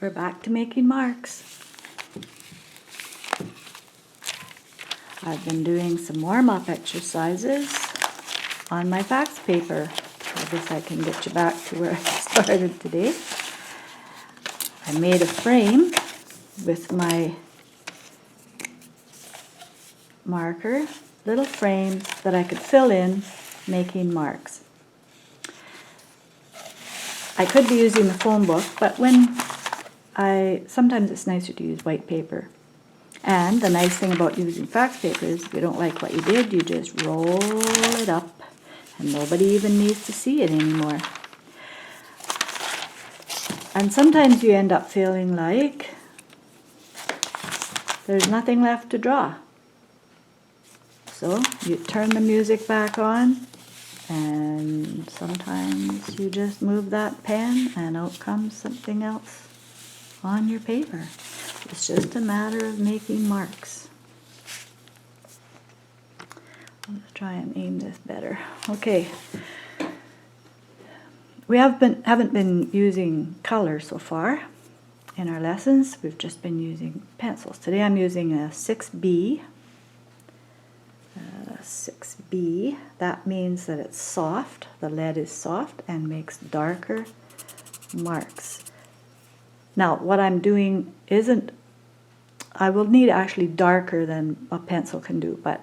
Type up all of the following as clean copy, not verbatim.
We're back to making marks. I've been doing some warm-up exercises on my fax paper. I guess I can get you back to where I started today. I made a frame with my marker, little frames that I could fill in making marks. I could be using the phone book, but sometimes it's nicer to use white paper. And the nice thing about using fax paper is if you don't like what you did, you just roll it up and nobody even needs to see it anymore. And sometimes you end up feeling like there's nothing left to draw. So you turn the music back on, and sometimes you just move that pen and out comes something else on your paper. It's just a matter of making marks. Let's try and aim this better. Okay. We haven't been using color so far in our lessons. We've just been using pencils. Today I'm using a 6B. 6B. That means that it's soft. The lead is soft and makes darker marks. Now what I'm doing isn't, I will need actually darker than a pencil can do, but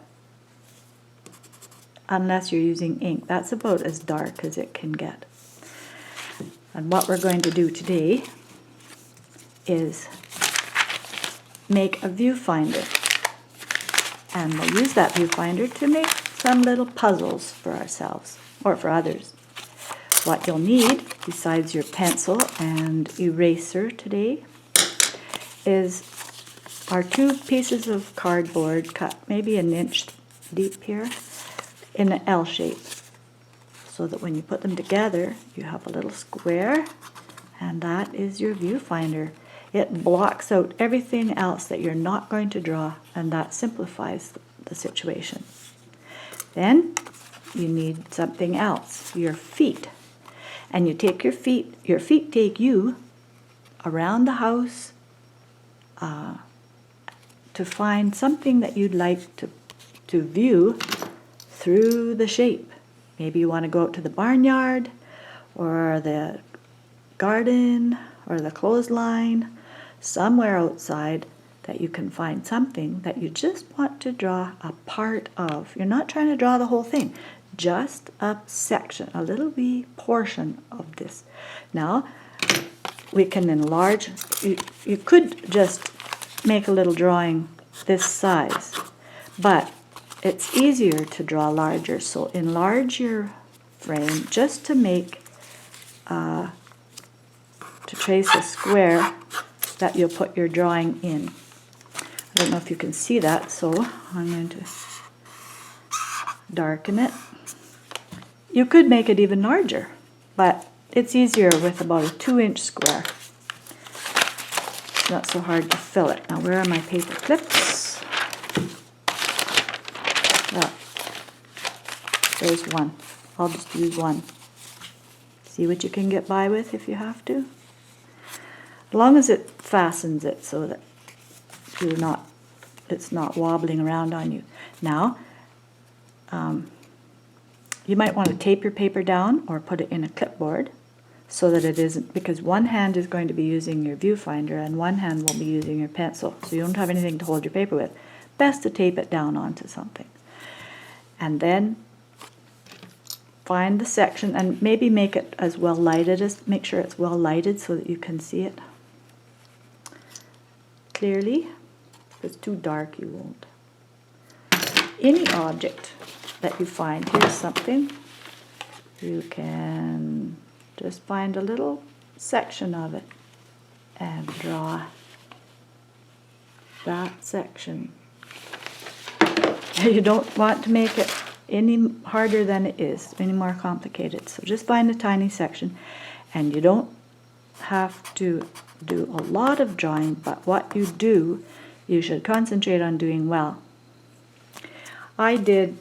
unless you're using ink, that's about as dark as it can get. And what we're going to do today is make a viewfinder. And we'll use that viewfinder to make some little puzzles for ourselves or for others. What you'll need, besides your pencil and eraser today, is our 2 pieces of cardboard cut maybe an inch deep here in an L shape, so that when you put them together you have a little square, and that is your viewfinder. It blocks out everything else that you're not going to draw, and that simplifies the situation. Then you need something else, your feet. And you take your feet take you around the house to find something that you'd like to view through the shape. Maybe you want to go out to the barnyard or the garden or the clothesline, somewhere outside that you can find something that you just want to draw a part of. You're not trying to draw the whole thing, just a section, a little wee portion of this. Now, we can enlarge. You could just make a little drawing this size, but it's easier to draw larger, so enlarge your frame just to make, to trace a square that you'll put your drawing in. I don't know if you can see that, so I'm going to darken it. You could make it even larger, but it's easier with about a 2-inch square. It's not so hard to fill it. Now, where are my paper clips? Oh, there's one. I'll just use one. See what you can get by with if you have to. As long as it fastens it so that it's not wobbling around on you. Now, you might want to tape your paper down or put it in a clipboard so that it isn't, because one hand is going to be using your viewfinder and one hand will be using your pencil, so you don't have anything to hold your paper with. Best to tape it down onto something. And then find the section and maybe make it as well lighted as, make sure it's well lighted so that you can see it clearly. If it's too dark, you won't. Any object that you find, here's something, you can just find a little section of it and draw that section. You don't want to make it any harder than it is, any more complicated. So just find a tiny section, and you don't have to do a lot of drawing, but what you do, you should concentrate on doing well. I did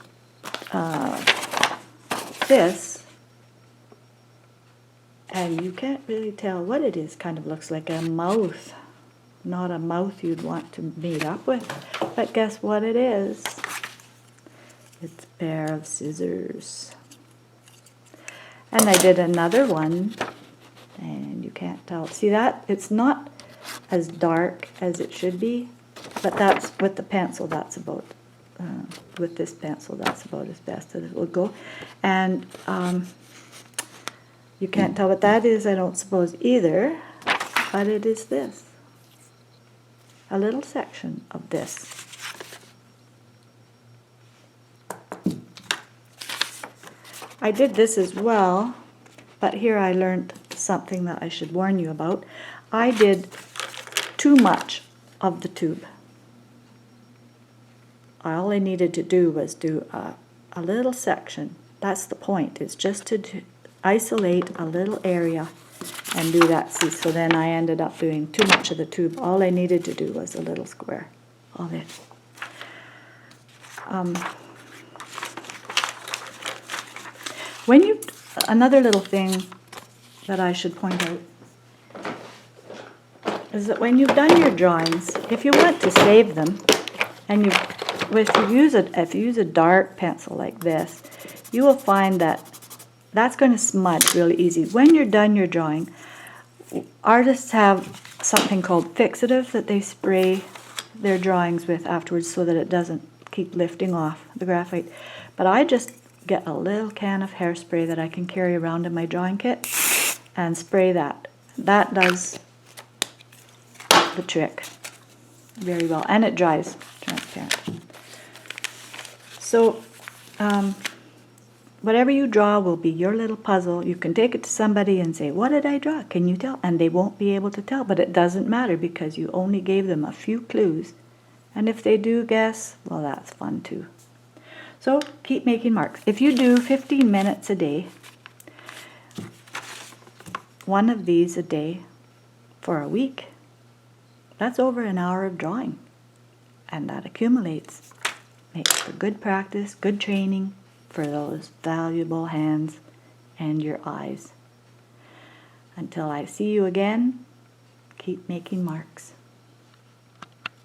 this And you can't really tell what it is. Kind of looks like a mouth. Not a mouth you'd want to meet up with. But guess what it is? It's a pair of scissors. And I did another one, and you can't tell. See that? It's not as dark as it should be, but that's with the pencil, that's about, with this pencil, that's about as best as it will go. And you can't tell what that is, I don't suppose either, but it is this. A little section of this. I did this as well, but here I learned something that I should warn you about. I did too much of the tube. All I needed to do was do a little section. That's the point. It's just to isolate a little area and do that. See, so then I ended up doing too much of the tube. All I needed to do was a little square of it. Another little thing that I should point out is that when you've done your drawings, if you want to save them, and if you use a dark pencil like this, you will find that that's going to smudge really easy. When you're done your drawing, artists have something called fixative that they spray their drawings with afterwards so that it doesn't keep lifting off the graphite. But I just get a little can of hairspray that I can carry around in my drawing kit and spray that. That does the trick very well, and it dries transparent. So whatever you draw will be your little puzzle. You can take it to somebody and say, what did I draw? Can you tell? And they won't be able to tell, but it doesn't matter because you only gave them a few clues. And if they do guess, well, that's fun too. So keep making marks. If you do 15 minutes a day, one of these a day for a week, that's over an hour of drawing. And that accumulates. Makes for good practice, good training for those valuable hands and your eyes. Until I see you again, keep making marks.